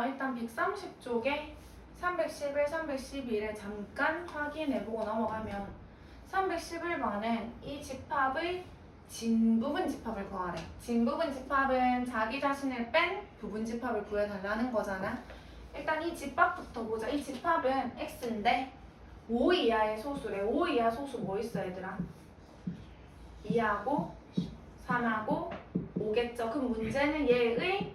일단 130쪽에 311, 311에 잠깐 확인해보고 넘어가면 311번은 이 집합의 진부분 집합을 구하래. 진부분 집합은 자기 자신을 뺀 부분 집합을 구해달라는 거잖아. 일단 이 집합부터 보자. 이 집합은 x인데 5 이하의 소수래. 5 이하 소수 뭐 있어 얘들아? 2하고 3하고 5겠죠. 그럼 문제는 얘의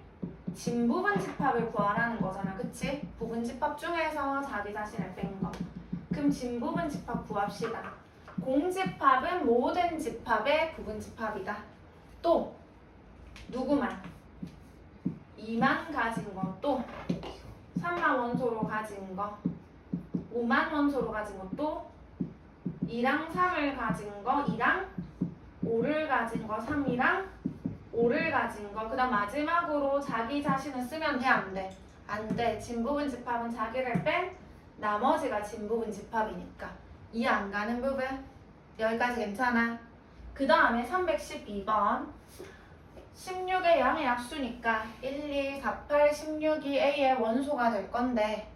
진부분 집합을 구하라는 거잖아. 그치? 부분 집합 중에서 자기 자신을 뺀 거. 그럼 진부분 집합 구합시다. 공집합은 모든 집합의 부분 집합이다. 또 누구만? 2만 가진 거. 또 3만 원소로 가진 거. 5만 원소로 가진 거. 또 2랑 3을 가진 거. 2랑 5를 가진 거. 3이랑 5를 가진 거. 그 다음 마지막으로 자기 자신을 쓰면 돼? 안 돼? 안 돼. 진부분 집합은 자기를 뺀 나머지가 진부분 집합이니까. 이해 안 가는 부분? 여기까지 괜찮아? 그 다음에 312번 16의 양의 약수니까 1, 2, 4, 8, 16이 A의 원소가 될 건데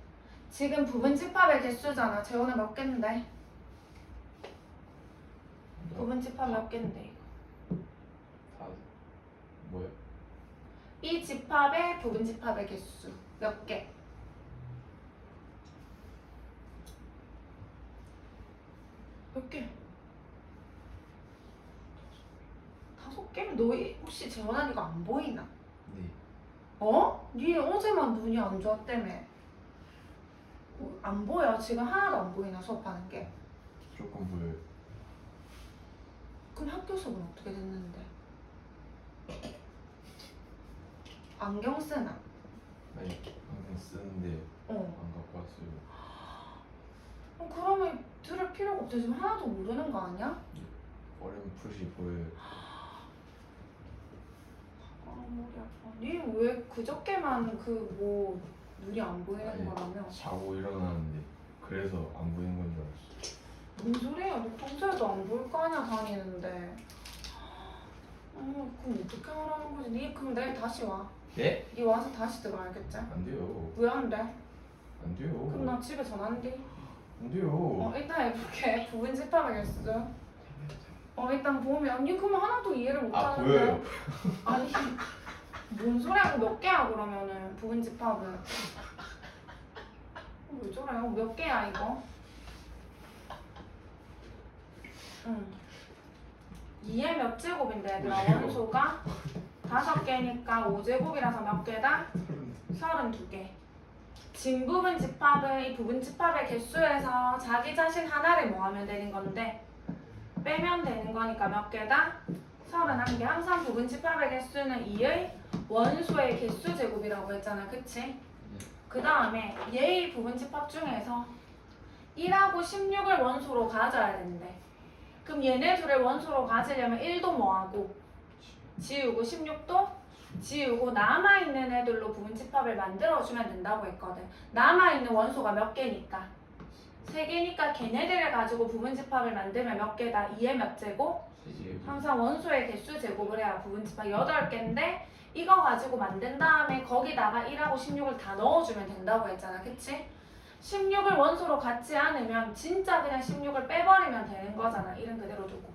지금 부분 집합의 개수잖아. 재호는 몇 개인데? 부분 집합 몇 개인데? 다 뭐야? 이 집합의 부분 집합의 개수 몇 개? 몇 개? 5개면 너 혹시 재원아 이거 안 보이나? 네. 어? 니 어제만 눈이 안 좋았다며. 안 보여. 지금 하나도 안 보이나 수업하는 게. 조금 보여요. 그럼 학교 수업은 어떻게 됐는데? 안경 쓰나? 아니 항상 쓰는데 어. 안 갖고 왔어요. 그러면 들을 필요가 없지. 지금 하나도 모르는 거 아니야? 어렴풋이 보여요. 아 머리 아파. 니 왜 그저께만 그 뭐 눈이 안 보이는 아니, 거라며? 자고 일어나는데 그래서 안 보이는 건 줄 알았어. 뭔 소리야? 너 평소에도 안 보일 거 아니야 다니는데. 그럼 어떻게 하라는 거지? 니 그럼 내일 다시 와. 예? 니 와서 다시 들어 알겠지? 안 돼요. 왜 안 돼? 안 돼요. 그럼 나 집에 전화한디? 안 돼요. 일단 해볼게. 부분 집합하겠어. 일단 보면 니 그러면 하나도 이해를 못 아 하는데. 보여요. 아니 뭔 소리야? 몇 개야 그러면은 부분 집합은? 왜 저래? 몇 개야 이거? 응. 2의 몇 제곱인데 얘들아 원소가 5개니까 5제곱이라서 몇 개다? 32개. 진부분 집합은 이 부분 집합의 개수에서 자기 자신 하나를 모으면 되는 건데 빼면 되는 거니까 몇 개다? 31개. 항상 부분 집합의 개수는 2의 원소의 개수 제곱이라고 했잖아. 그치? 그 다음에 얘의 부분 집합 중에서 1하고 16을 원소로 가져야 되는데 그럼 얘네 둘을 원소로 가지려면 1도 뭐하고 지우고 16도 지우고 남아있는 애들로 부분 집합을 만들어주면 된다고 했거든. 남아있는 원소가 몇 개니까? 3개니까 걔네들을 가지고 부분 집합을 만들면 몇 개다? 2의 몇 제곱? 항상 원소의 개수 제곱을 해야 부분 집합 8개인데 이거 가지고 만든 다음에 거기다가 1하고 16을 다 넣어주면 된다고 했잖아. 그치? 16을 원소로 갖지 않으면 진짜 그냥 16을 빼버리면 되는 거잖아. 1은 그대로 두고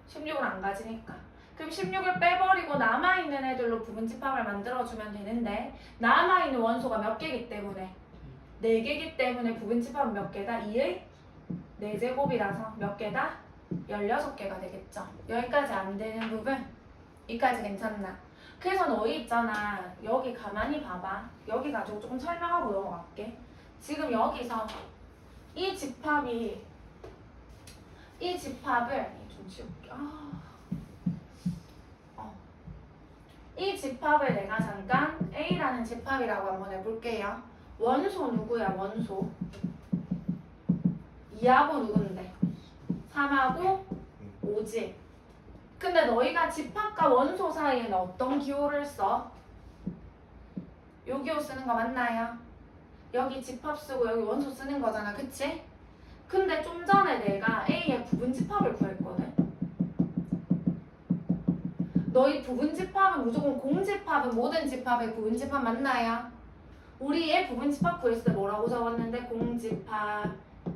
16을 안 가지니까. 그럼 16을 빼버리고 남아있는 애들로 부분 집합을 만들어주면 되는데 남아있는 원소가 몇 개이기 때문에 4개이기 때문에 부분 집합은 몇 개다? 2의 4제곱이라서 몇 개다? 16개가 되겠죠. 여기까지 안 되는 부분 여기까지 괜찮나? 그래서 너희 있잖아. 여기 가만히 봐봐. 여기 가지고 조금 설명하고 넘어갈게. 지금 여기서 이 집합을 좀 지울게. 이 집합을 내가 잠깐 A라는 집합이라고 한번 해볼게요. 원소 누구야? 원소 2하고 누군데? 3하고 5지. 근데 너희가 집합과 원소 사이에는 어떤 기호를 써? 요 기호 쓰는 거 맞나요? 여기 집합 쓰고 여기 원소 쓰는 거잖아. 그치? 근데 좀 전에 내가 A의 부분 집합을 구했거든. 너희 부분 집합은 무조건 공집합은 모든 집합의 부분 집합 맞나요? 우리 얘 부분집합 구했을 때 뭐라고 적었는데 공집합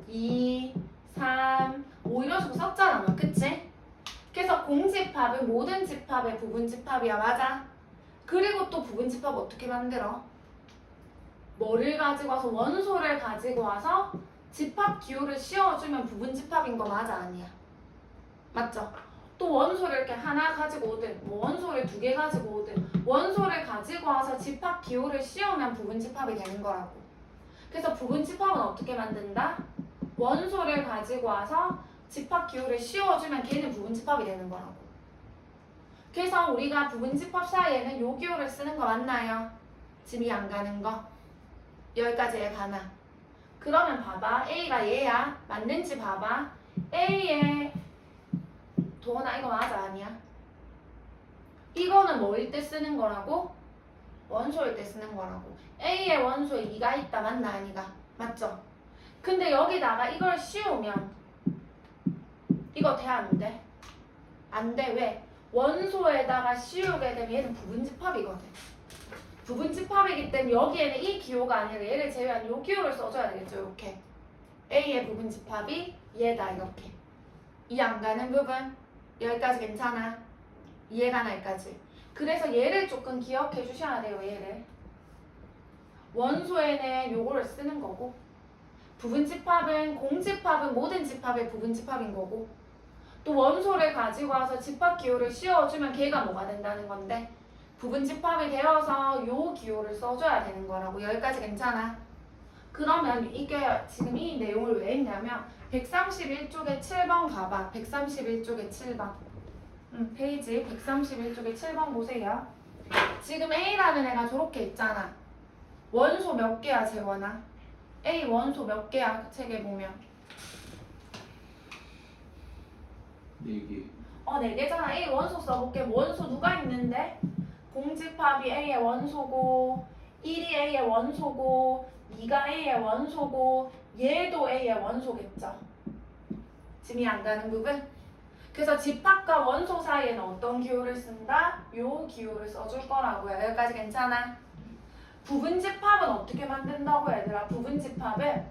2, 3, 5 이런 식으로 썼잖아 뭐 그치? 그래서 공집합은 모든 집합의 부분집합이야 맞아? 그리고 또 부분집합 어떻게 만들어? 뭐를 가지고 와서 원소를 가지고 와서 집합 기호를 씌워주면 부분집합인 거 맞아 아니야? 맞죠? 또 원소를 이렇게 하나 가지고 오든 뭐 원소를 2개 가지고 오든 원소를 가지고 와서 집합 기호를 씌우면 부분집합이 되는 거라고. 그래서 부분집합은 어떻게 만든다? 원소를 가지고 와서 집합 기호를 씌워주면 걔는 부분집합이 되는 거라고. 그래서 우리가 부분집합 사이에는 요 기호를 쓰는 거 맞나요? 짐이 안 가는 거. 여기까지에 가나. 그러면 봐봐. A가 얘야. 맞는지 봐봐. A의 도원아 이거 맞아 아니야? 이거는 뭐일 때 쓰는 거라고? 원소일 때 쓰는 거라고. A의 원소에 2가 있다 맞나 아니가? 맞죠? 근데 여기다가 이걸 씌우면 이거 돼 안 돼? 안 돼. 왜? 원소에다가 씌우게 되면 얘는 부분집합이거든. 부분집합이기 때문에 여기에는 이 기호가 아니라 얘를 제외한 이 기호를 써줘야 되겠죠. 이렇게 A의 부분집합이 얘다 이렇게. 이 안 가는 부분 여기까지 괜찮아? 이해가나 여기까지. 그래서 얘를 조금 기억해 주셔야 돼요. 얘를. 원소에는 요거를 쓰는 거고 부분집합은 공집합은 모든 집합의 부분집합인 거고 또 원소를 가지고 와서 집합 기호를 씌워주면 걔가 뭐가 된다는 건데 부분집합이 되어서 요 기호를 써줘야 되는 거라고. 여기까지 괜찮아? 그러면 이게 지금 이 내용을 왜 했냐면 131쪽에 7번 가봐. 131쪽에 7번. 페이지 131쪽에 7번 보세요. 지금 A라는 애가 저렇게 있잖아. 원소 몇 개야 재원아? A 원소 몇 개야? 그 책에 보면 4개. 4개잖아. A 원소 써볼게. 원소 누가 있는데? 공집합이 A의 원소고 1이 A의 원소고 2가 A의 원소고 얘도 A의 원소겠죠. 짐이 안 가는 부분? 그래서 집합과 원소 사이에는 어떤 기호를 쓴다? 요 기호를 써줄 거라고요. 여기까지 괜찮아? 부분집합은 어떻게 만든다고 얘들아? 부분집합은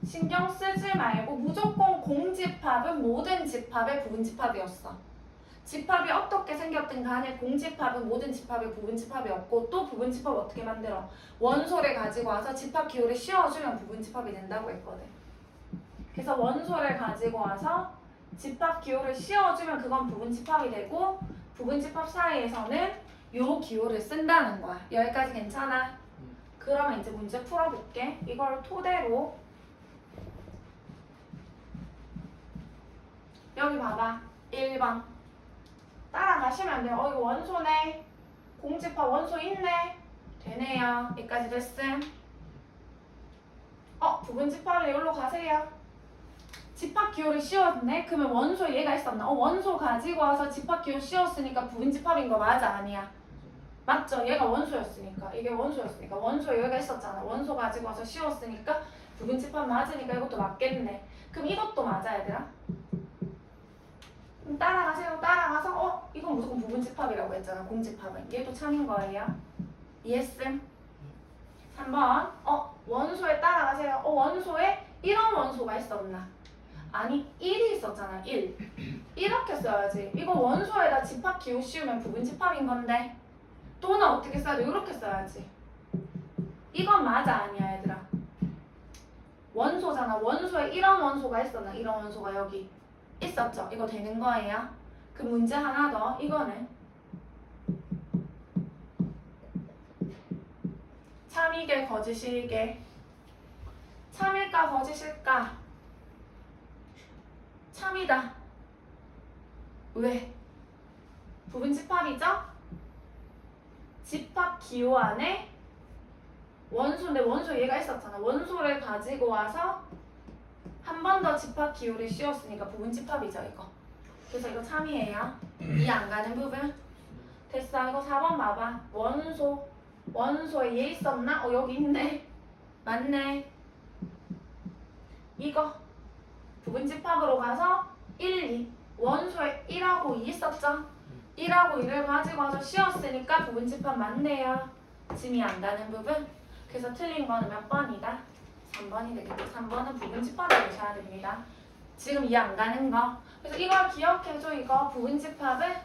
신경 쓰지 말고 무조건 공집합은 모든 집합의 부분집합이었어. 집합이 어떻게 생겼든 간에 공집합은 모든 집합의 부분집합이었고 또 부분집합 어떻게 만들어? 원소를 가지고 와서 집합 기호를 씌워주면 부분집합이 된다고 했거든. 그래서 원소를 가지고 와서 집합 기호를 씌워주면 그건 부분집합이 되고 부분집합 사이에서는 요 기호를 쓴다는 거야. 여기까지 괜찮아? 그러면 이제 문제 풀어볼게. 이걸 토대로 여기 봐봐. 1번 따라가시면 돼요. 이거 원소네. 공집합 원소 있네. 되네요. 여기까지 됐음. 부분집합은 여기로 가세요. 집합 기호를 씌웠네? 그러면 원소에 얘가 있었나? 원소 가지고 와서 집합 기호 씌웠으니까 부분집합인 거 맞아? 아니야? 맞죠? 얘가 원소였으니까. 이게 원소였으니까. 원소에 여기가 있었잖아. 원소 가지고 와서 씌웠으니까 부분집합 맞으니까 이것도 맞겠네. 그럼 이것도 맞아 얘들아? 그럼 따라가세요. 따라가서 이건 무조건 부분집합이라고 했잖아. 공집합은. 얘도 참인 거예요. 이해했음? 3번 원소에 따라가세요. 원소에 이런 원소가 있었나? 아니 1이 있었잖아. 1 이렇게 써야지. 이거 원소에다 집합 기호 씌우면 부분집합인 건데 또는 어떻게 써야 돼? 이렇게 써야지. 이건 맞아 아니야 얘들아? 원소잖아. 원소에 이런 원소가 있었나? 이런 원소가 여기 있었죠? 이거 되는 거예요. 그 문제 하나 더. 이거는 참이게 거짓이게. 참일까 거짓일까? 참이다. 왜? 부분집합이죠? 집합 기호 안에 원소인데 원소 얘가 있었잖아. 원소를 가지고 와서 한 번 더 집합 기호를 씌웠으니까 부분집합이죠 이거. 그래서 이거 참이에요. 이 안 가는 부분. 됐어. 이거 4번 봐봐. 원소에 얘 있었나? 여기 있네. 맞네. 이거 부분집합으로 가서 1, 2 원소에 1하고 2 있었죠? 1하고 2를 가지고 와서 씌웠으니까 부분집합 맞네요. 짐이 안 가는 부분. 그래서 틀린 거는 몇 번이다? 3번이 되겠죠. 3번은 부분집합을 보셔야 됩니다. 지금 이해 안 가는 거. 그래서 이걸 기억해줘. 이거 부분집합은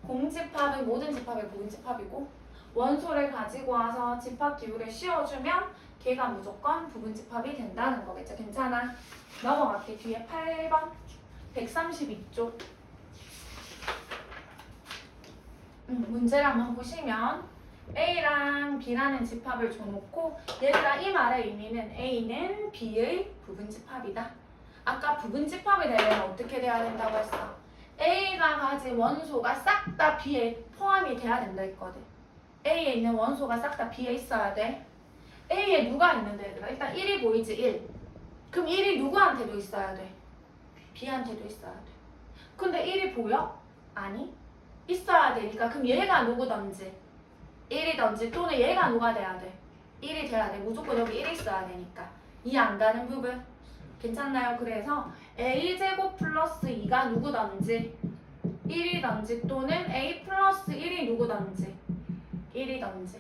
공집합은 모든 집합의 부분집합이고 원소를 가지고 와서 집합 기호를 씌워주면 걔가 무조건 부분집합이 된다는 거겠죠. 괜찮아? 넘어갈게. 뒤에 8번 132쪽 문제를 한번 보시면 A랑 B라는 집합을 줘놓고 얘들아 이 말의 의미는 A는 B의 부분집합이다. 아까 부분집합이 되려면 어떻게 돼야 된다고 했어? A가 가진 원소가 싹 다 B에 포함이 돼야 된다 했거든. A에 있는 원소가 싹 다 B에 있어야 돼. A에 누가 있는데 얘들아? 일단 1이 보이지 1. 그럼 1이 누구한테도 있어야 돼? B한테도 있어야 돼. 근데 1이 보여? 아니. 있어야 되니까 그럼 얘가 누구든지 1이든지 또는 얘가 누가 돼야 돼? 1이 돼야 돼. 무조건 여기 1이 있어야 되니까. 이해 안 가는 부분? 괜찮나요? 그래서 a제곱 플러스 2가 누구든지 1이든지 또는 a 플러스 1이 누구든지 1이든지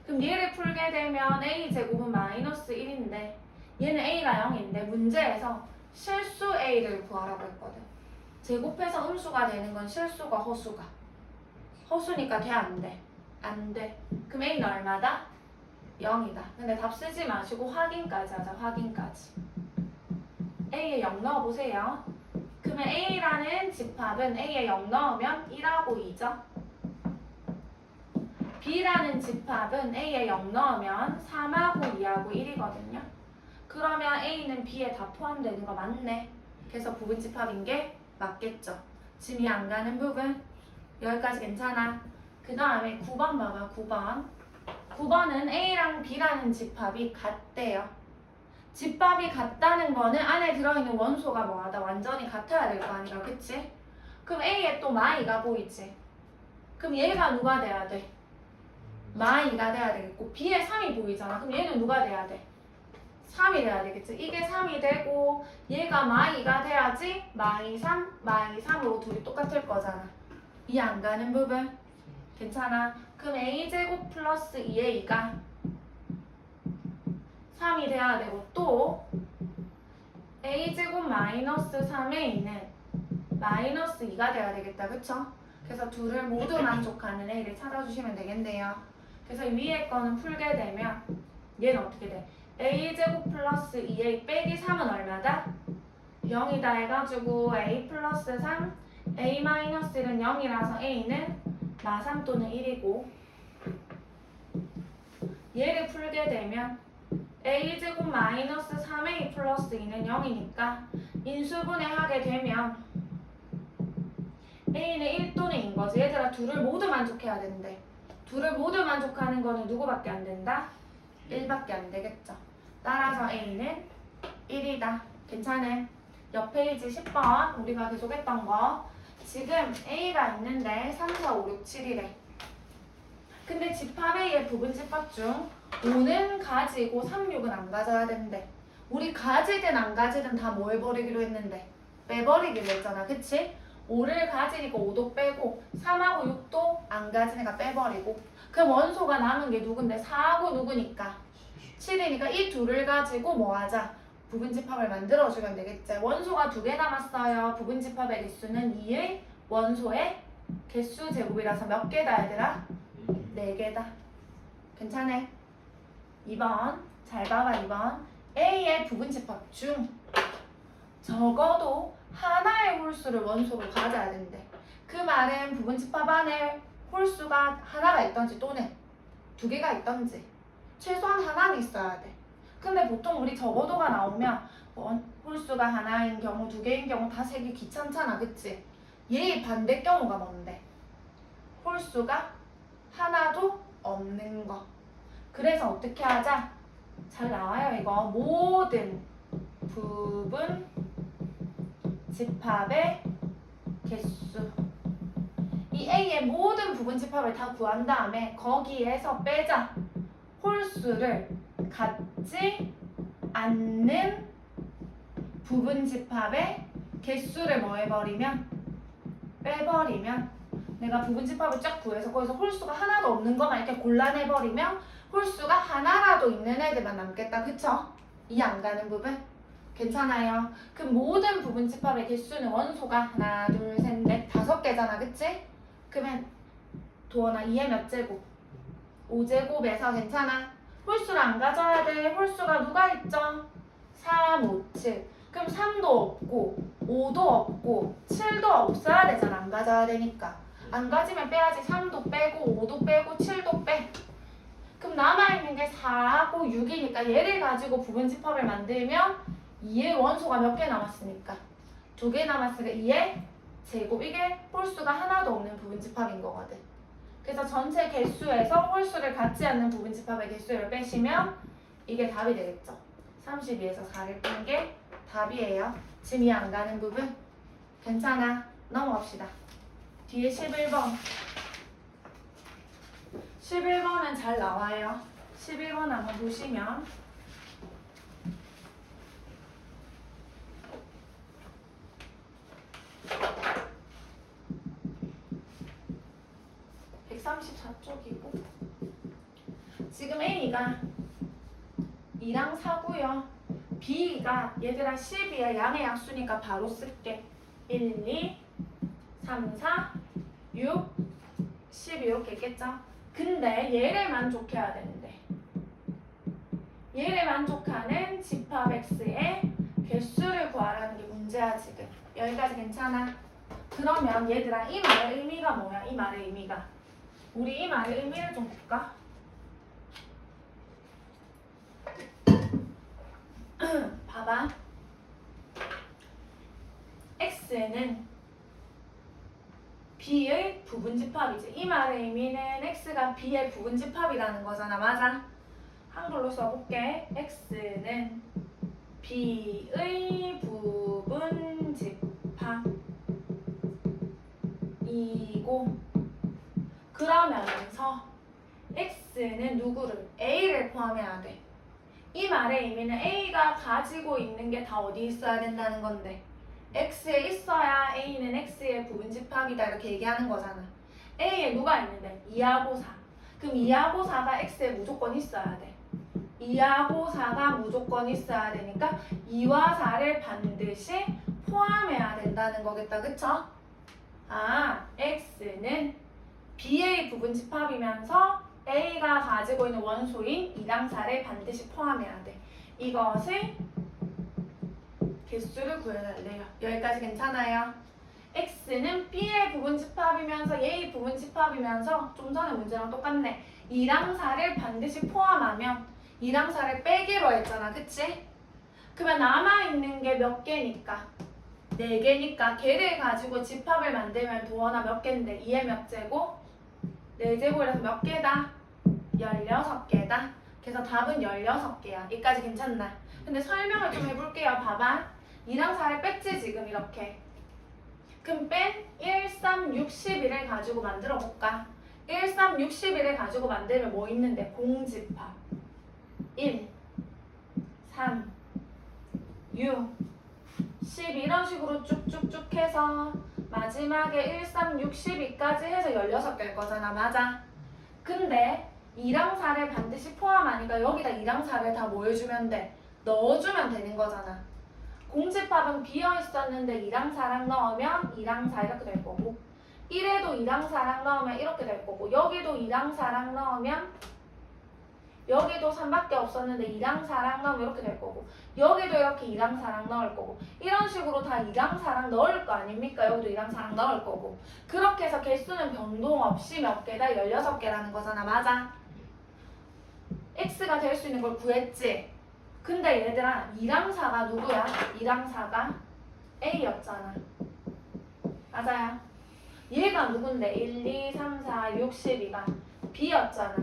그럼 얘를 풀게 되면 a제곱은 마이너스 1인데 얘는 a가 0인데 문제에서 실수 a를 구하라고 했거든. 제곱해서 음수가 되는 건 실수가 허수가 허수니까 돼 안 돼? 안 돼. 그럼 a는 얼마다? 0이다. 근데 답 쓰지 마시고 확인까지 하자. 확인까지. a에 0 넣어보세요. 그러면 a라는 집합은 a에 0 넣으면 1하고 2죠. b라는 집합은 a에 0 넣으면 3하고 2하고 1이거든요. 그러면 a는 b에 다 포함되는 거 맞네. 그래서 부분집합인 게 맞겠죠. 지금 이해 안 가는 부분? 여기까지 괜찮아? 그 다음에 9번 봐봐. 9번. 9번은 a랑 b라는 집합이 같대요. 집합이 같다는 거는 안에 들어있는 원소가 뭐하다? 완전히 같아야 될 거 아니야. 그치? 그럼 A에 또 마이가 보이지? 그럼 얘가 누가 돼야 돼? 마이가 돼야 되겠고 B에 3이 보이잖아. 그럼 얘는 누가 돼야 돼? 3이 돼야 되겠지? 이게 3이 되고 얘가 마이가 돼야지 마이 3, 마이 3으로 둘이 똑같을 거잖아. 이해 안 가는 부분? 괜찮아? 그럼 A제곱 플러스 2A가 3이 돼야 되고 또 a제곱 마이너스 3에 있는 마이너스 2가 돼야 되겠다. 그쵸? 그래서 둘을 모두 만족하는 a를 찾아주시면 되겠네요. 그래서 위에 거는 풀게 되면 얘는 어떻게 돼? a제곱 플러스 2a 빼기 3은 얼마다? 0이다 해가지고 a 플러스 3 a 마이너스 1은 0이라서 a는 마3 또는 1이고 얘를 풀게 되면 a제곱 마이너스 3a 플러스 2는 0이니까 인수분해 하게 되면 a는 1 또는 2인 거지. 얘들아 둘을 모두 만족해야 되는데 둘을 모두 만족하는 거는 누구밖에 안 된다? 1밖에 안 되겠죠. 따라서 a는 1이다. 괜찮아? 옆 페이지 10번 우리가 계속 했던 거 지금 a가 있는데 3, 4, 5, 6, 7이래. 근데 집합 A의 부분집합 중 5는 가지고 3, 6은 안 가져야 되는데 우리 가지든 안 가지든 다 뭐 해버리기로 했는데 빼버리기로 했잖아. 그치? 5를 가지니까 5도 빼고 3하고 6도 안 가지니까 빼버리고 그럼 원소가 남은 게 누군데 4하고 누구니까 7이니까 이 둘을 가지고 뭐 하자? 부분집합을 만들어주면 되겠지. 원소가 2개 남았어요. 부분집합의 개수는 2의 원소의 개수 제곱이라서 몇 개다 얘들아? 4개다. 괜찮아? 2번 잘 봐봐. 2번 A의 부분집합 중 적어도 하나의 홀수를 원소로 가져야 된대. 그 말은 부분집합 안에 홀수가 하나가 있던지 또는 2개가 있던지 최소한 하나는 있어야 돼. 근데 보통 우리 적어도가 나오면 홀수가 하나인 경우 2개인 경우 다 세기 귀찮잖아. 그치? 얘의 반대 경우가 뭔데? 홀수가 하나도 없는 거. 그래서 어떻게 하자? 잘 나와요 이거. 모든 부분 집합의 개수. 이 A의 모든 부분 집합을 다 구한 다음에 거기에서 빼자. 홀수를 갖지 않는 부분 집합의 개수를 뭐 해버리면? 빼버리면 내가 부분 집합을 쫙 구해서 거기서 홀수가 하나도 없는 것만 이렇게 골라내버리면 홀수가 하나라도 있는 애들만 남겠다. 그쵸? 이해 안 가는 부분? 괜찮아요. 그 모든 부분집합의 개수는 원소가 하나, 둘, 셋, 넷, 5개잖아. 그치? 그러면 도원아 2의 몇 제곱? 5제곱에서 괜찮아? 홀수를 안 가져야 돼. 홀수가 누가 있죠? 3, 5, 7. 그럼 3도 없고 5도 없고 7도 없어야 되잖아. 안 가져야 되니까. 안 가지면 빼야지. 3도 빼고 5도 빼고 7도 빼. 그럼 남아있는 게 4하고 6이니까 얘를 가지고 부분집합을 만들면 2의 원소가 몇 개 남았으니까 2개 남았으니까 2의 제곱. 이게 홀수가 하나도 없는 부분집합인 거거든. 그래서 전체 개수에서 홀수를 갖지 않는 부분집합의 개수를 빼시면 이게 답이 되겠죠. 32에서 4를 뺀 게 답이에요. 지금 이해 안 가는 부분? 괜찮아. 넘어갑시다. 뒤에 11번. 11번은 잘 나와요. 11번 한번 보시면 (134쪽이고) 지금 A가 2랑 4고요. B가 얘들아 10이야. 양의 약수니까 바로 쓸게. 1, 2, 3, 4, 6, 10 이렇게 있겠죠? 근데 얘를 만족해야 되는데 얘를 만족하는 집합 X의 개수를 구하라는 게 문제야 지금. 여기까지 괜찮아? 그러면 얘들아 이 말의 의미가 뭐야? 이 말의 의미가 우리 이 말의 의미를 좀 볼까? 봐봐. X는 B의 부분집합이지. 이 말의 의미는 X가 B의 부분집합이라는 거잖아. 맞아? 한글로 써볼게. X는 B의 부분집합이고 그러면서 X는 누구를? A를 포함해야 돼. 이 말의 의미는 A가 가지고 있는 게 다 어디 있어야 된다는 건데 X에 있어야 A는 X의 부분집합이다 이렇게 얘기하는 거잖아. A에 누가 있는데? 2하고 4. 그럼 2하고 4가 X에 무조건 있어야 돼. 2하고 4가 무조건 있어야 되니까 2와 4를 반드시 포함해야 된다는 거겠다. 그쵸? 아, X는 B의 부분집합이면서 A가 가지고 있는 원소인 2랑 4를 반드시 포함해야 돼. 이것을 개수를 구해달래요. 여기까지 괜찮아요? X는 B의 부분집합이면서 A의 부분집합이면서 좀 전에 문제랑 똑같네. 2랑 4를 반드시 포함하면 2랑 4를 빼기로 했잖아. 그치? 그러면 남아있는 게 몇 개니까? 4개니까 걔를 가지고 집합을 만들면 도원아 몇 개인데 2의 몇 제곱? 4제곱이라서 몇 개다? 16개다. 그래서 답은 16개야. 여기까지 괜찮나? 근데 설명을 좀 해볼게요. 봐봐. 2랑 4를 뺐지 지금 이렇게. 그럼 뺀 1, 3, 6, 11을 가지고 만들어 볼까? 1, 3, 6, 11을 가지고 만들면 뭐 있는데? 공집합 1, 3, 6, 10 이런 식으로 쭉쭉쭉 해서 마지막에 1, 3, 6, 12까지 해서 16개일 거잖아. 맞아? 근데 2랑 4를 반드시 포함하니까 여기다 2랑 4를 다 뭐 해주면 돼? 넣어주면 되는 거잖아. 공집합은 비어있었는데 2랑 4랑 넣으면 2랑 4 이렇게 될 거고 1에도 2랑 4랑 넣으면 이렇게 될 거고 여기도 2랑 4랑 넣으면 여기도 3밖에 없었는데 2랑 4랑 넣으면 이렇게 될 거고 여기도 이렇게 2랑 4랑 넣을 거고 이런 식으로 다 2랑 4랑 넣을 거 아닙니까? 여기도 2랑 4랑 넣을 거고 그렇게 해서 개수는 변동 없이 몇 개다? 16개라는 거잖아. 맞아? X가 될 수 있는 걸 구했지? 근데 얘들아 2랑 4가 누구야? 2랑 4가 A였잖아. 맞아요? 얘가 누군데? 1, 2, 3, 4, 6, 12가 B였잖아.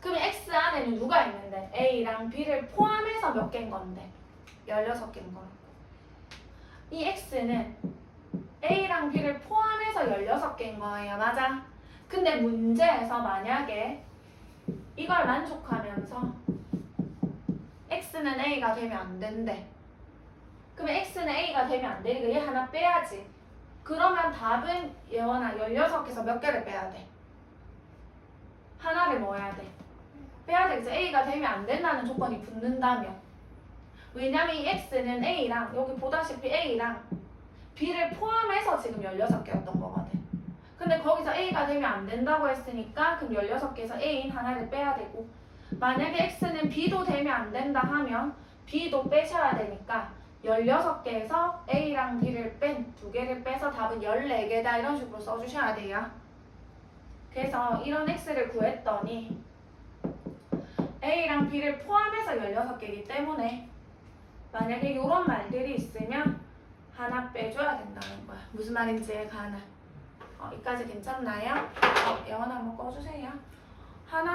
그럼 X 안에는 누가 있는데? A랑 B를 포함해서 몇 개인 건데? 16개인 거라고. 이 X는 A랑 B를 포함해서 16개인 거예요. 맞아? 근데 문제에서 만약에 이걸 만족하면서 X는 A가 되면 안 된대. 그러면 X는 A가 되면 안 되니까 얘 하나 빼야지. 그러면 답은 예원아 16개에서 몇 개를 빼야 돼? 하나를 뭐 해야 돼? 빼야 되겠죠. A가 되면 안 된다는 조건이 붙는다면. 왜냐면 이 X는 A랑 여기 보다시피 A랑 B를 포함해서 지금 16개였던 거거든. 근데 거기서 A가 되면 안 된다고 했으니까 그럼 16개에서 A인 하나를 빼야 되고, 만약에 X는 B도 되면 안 된다 하면 B도 빼셔야 되니까 16개에서 A랑 B를 뺀 2개를 빼서 답은 14개다 이런 식으로 써주셔야 돼요. 그래서 이런 X를 구했더니 A랑 B를 포함해서 16개이기 때문에 만약에 이런 말들이 있으면 하나 빼줘야 된다는 거야. 무슨 말인지 이해가 가나? 여기까지 괜찮나요? 예원 한번 꺼주세요. 하나